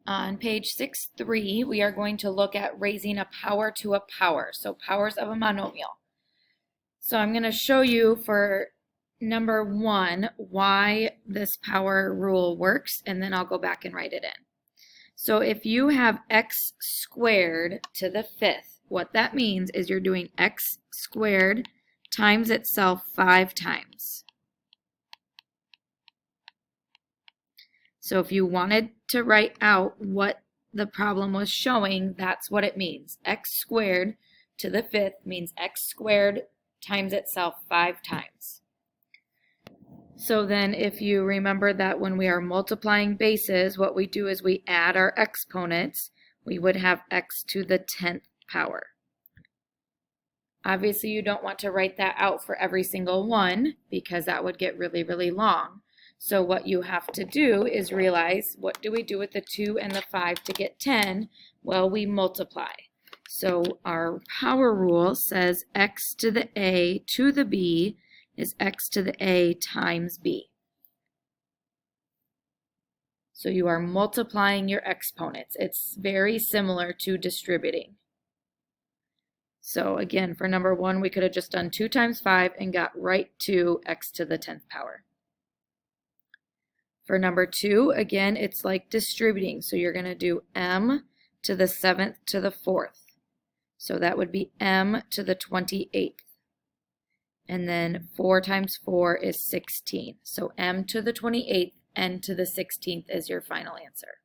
On page 6.3, we are going to look at raising a power to a power, so powers of a monomial. So I'm going to show you for number 1 why this power rule works, and then I'll go back and write it in. So if you have x squared to the 5th, what that means is you're doing x squared times itself 5 times. So if you wanted to write out what the problem was showing, that's what it means. X squared to the 5th means x squared times itself 5 times. So then if you remember that when we are multiplying bases, what we do is we add our exponents. We would have x to the 10th power. Obviously, you don't want to write that out for every single one because that would get really, really long. So what you have to do is realize, what do we do with the 2 and the 5 to get 10? Well, we multiply. So our power rule says x to the a to the b is x to the a times b. So you are multiplying your exponents. It's very similar to distributing. So again, for number 1, we could have just done 2 times 5 and got right to x to the 10th power. For number 2, again, it's like distributing. So you're going to do m to the 7th to the 4th. So that would be m to the 28th. And then 4 times 4 is 16. So m to the 28th, n to the 16th is your final answer.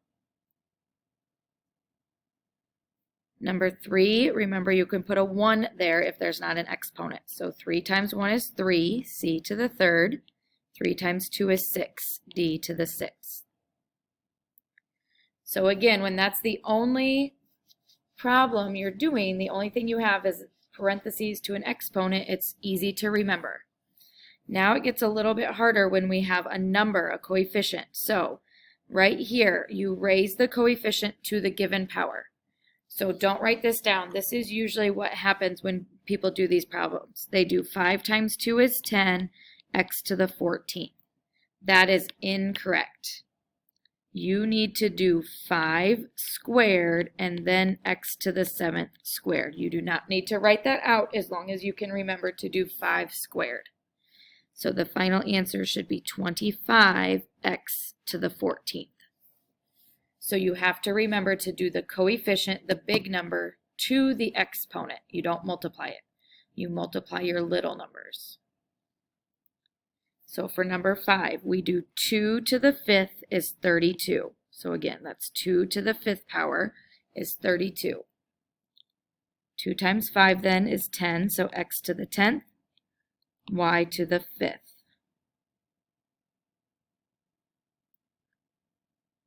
Number 3, remember you can put a 1 there if there's not an exponent. So 3 times 1 is 3, c to the 3rd. 3 times 2 is 6, d to the 6th. So again, when that's the only problem you're doing, the only thing you have is parentheses to an exponent, it's easy to remember. Now it gets a little bit harder when we have a number, a coefficient. So right here, you raise the coefficient to the given power. So don't write this down. This is usually what happens when people do these problems. They do 5 times 2 is 10, x to the 14th. That is incorrect. You need to do 5 squared and then x to the 7th squared. You do not need to write that out as long as you can remember to do 5 squared. So the final answer should be 25x to the 14th. So you have to remember to do the coefficient, the big number, to the exponent. You don't multiply it. You multiply your little numbers. So for number 5, we do 2 to the 5th is 32. So again, that's 2 to the 5th power is 32. 2 times 5 then is 10, so x to the 10th, y to the 5th.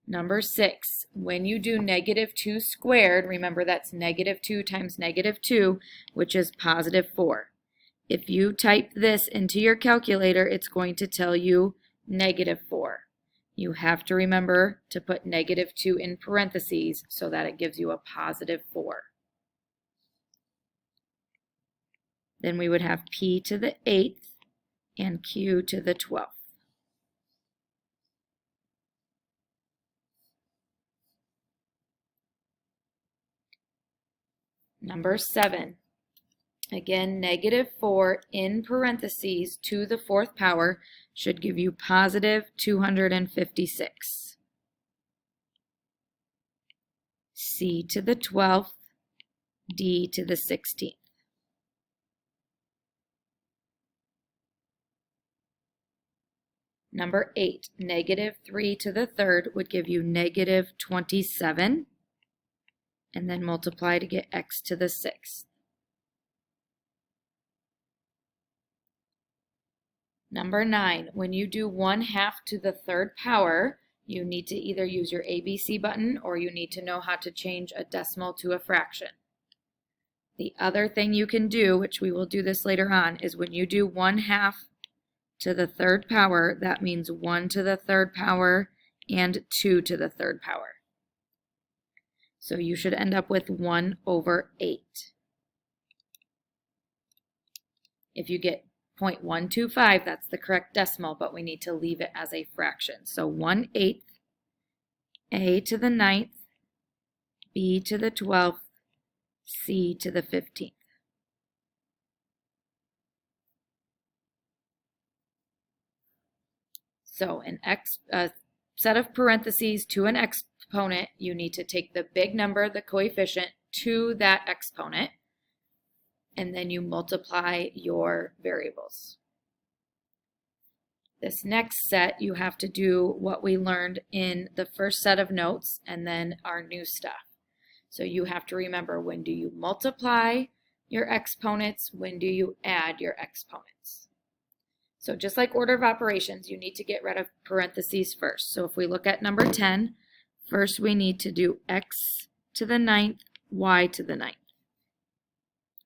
Number 6, when you do negative 2 squared, remember that's negative 2 times negative 2, which is positive 4. If you type this into your calculator, it's going to tell you negative 4. You have to remember to put negative 2 in parentheses so that it gives you a positive 4. Then we would have p to the 8th and q to the 12th. Number 7. Again, negative 4 in parentheses to the 4th power should give you positive 256. C to the 12th, D to the 16th. Number 8, negative 3 to the 3rd would give you negative 27, and then multiply to get x to the 6th. Number 9, when you do 1/2 to the 3rd power, you need to either use your ABC button or you need to know how to change a decimal to a fraction. The other thing you can do, which we will do this later on, is when you do 1/2 to the 3rd power, that means 1 to the 3rd power and 2 to the 3rd power. So you should end up with 1/8. If you get 0.125, that's the correct decimal, but we need to leave it as a fraction. So 1/8, a to the 9th b to the 12th, c to the 15th. So a set of parentheses to an exponent, you need to take the big number, the coefficient, to that exponent, and then you multiply your variables. This next set, you have to do what we learned in the first set of notes and then our new stuff. So you have to remember, when do you multiply your exponents? When do you add your exponents? So just like order of operations, you need to get rid of parentheses first. So if we look at number 10, first we need to do x to the 9th, y to the 9th.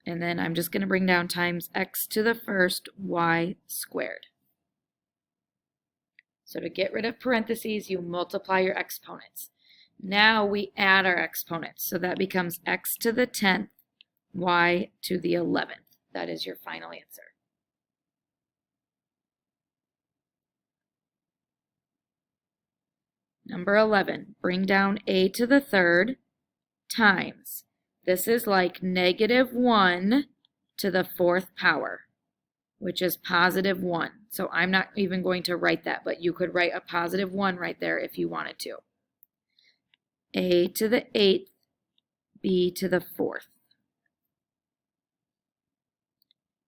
And then I'm just going to bring down times x to the 1st, y squared. So to get rid of parentheses, you multiply your exponents. Now we add our exponents. So that becomes x to the 10th, y to the 11th. That is your final answer. Number 11, bring down a to the 3rd times. This is like -1 to the 4th power, which is +1. So I'm not even going to write that, but you could write a +1 right there if you wanted to. A to the 8th, b to the 4th.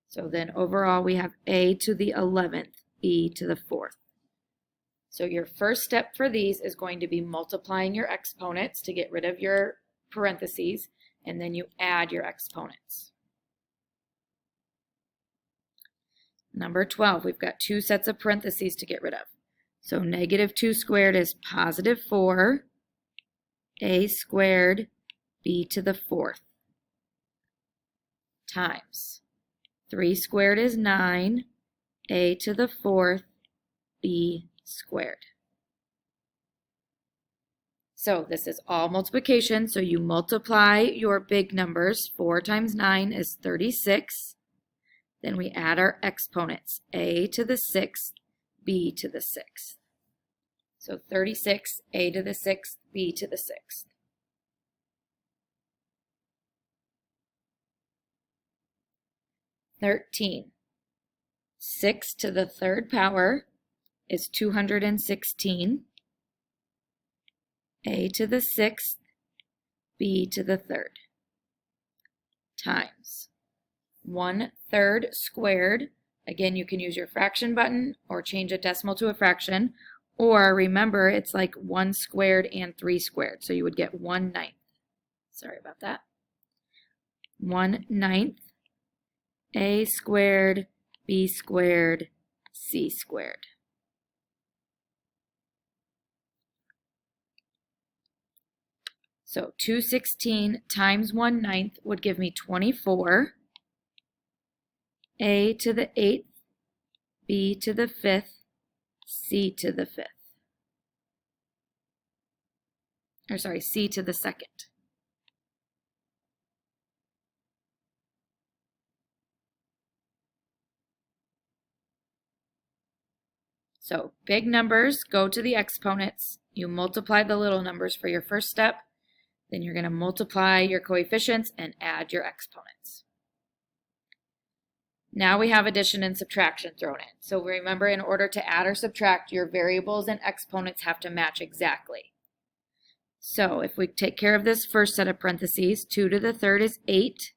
So then overall we have a to the 11th, b to the 4th. So your first step for these is going to be multiplying your exponents to get rid of your parentheses, and then you add your exponents. Number 12, we've got two sets of parentheses to get rid of. So -2 squared is +4, a squared, b to the 4th, times 3 squared is 9, a to the 4th, b squared. So this is all multiplication, so you multiply your big numbers. 4 times 9 is 36. Then we add our exponents, a to the 6th, b to the 6th. So 36, a to the 6th, b to the 6th. (13) 6 to the 3rd power is 216. A to the 6th, b to the 3rd, times 1/3 squared. Again, you can use your fraction button or change a decimal to a fraction, or remember it's like 1 squared and 3 squared, so you would get 1/9. Sorry about that. 1/9 a squared, b squared, c squared. So 216 times 1/9 would give me 24. A to the 8th, b to the 5th, c to the 5th. Or sorry, c to the 2nd. So big numbers go to the exponents. You multiply the little numbers for your first step. Then you're going to multiply your coefficients and add your exponents. Now we have addition and subtraction thrown in. So remember, in order to add or subtract, your variables and exponents have to match exactly. So if we take care of this first set of parentheses, 2 to the 3rd is 8,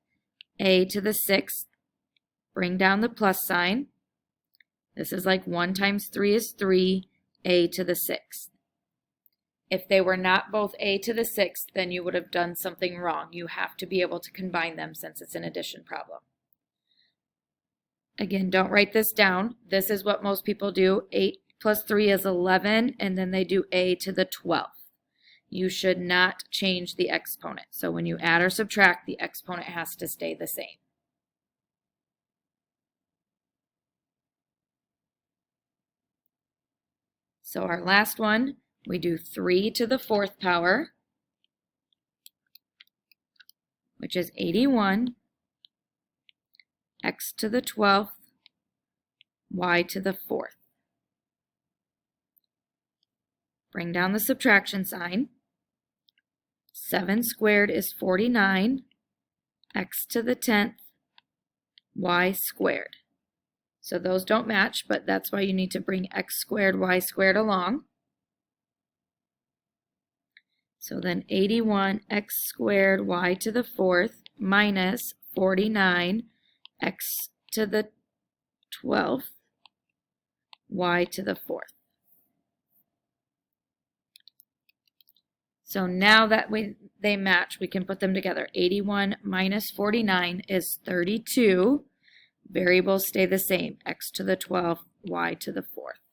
a to the 6th, bring down the plus sign. This is like 1 times 3 is 3, a to the 6th. If they were not both a to the 6th, then you would have done something wrong. You have to be able to combine them since it's an addition problem. Again, don't write this down. This is what most people do. 8 plus 3 is 11, and then they do a to the 12th. You should not change the exponent. So when you add or subtract, the exponent has to stay the same. So our last one, we do 3 to the 4th power, which is 81, x to the 12th, y to the 4th. Bring down the subtraction sign. 7 squared is 49, x to the 10th, y squared. So those don't match, but that's why you need to bring x squared, y squared along. So then 81 x squared y to the 4th minus 49 x to the 12th y to the 4th. So now that they match, we can put them together. 81 minus 49 is 32. Variables stay the same, x to the 12th, y to the 4th.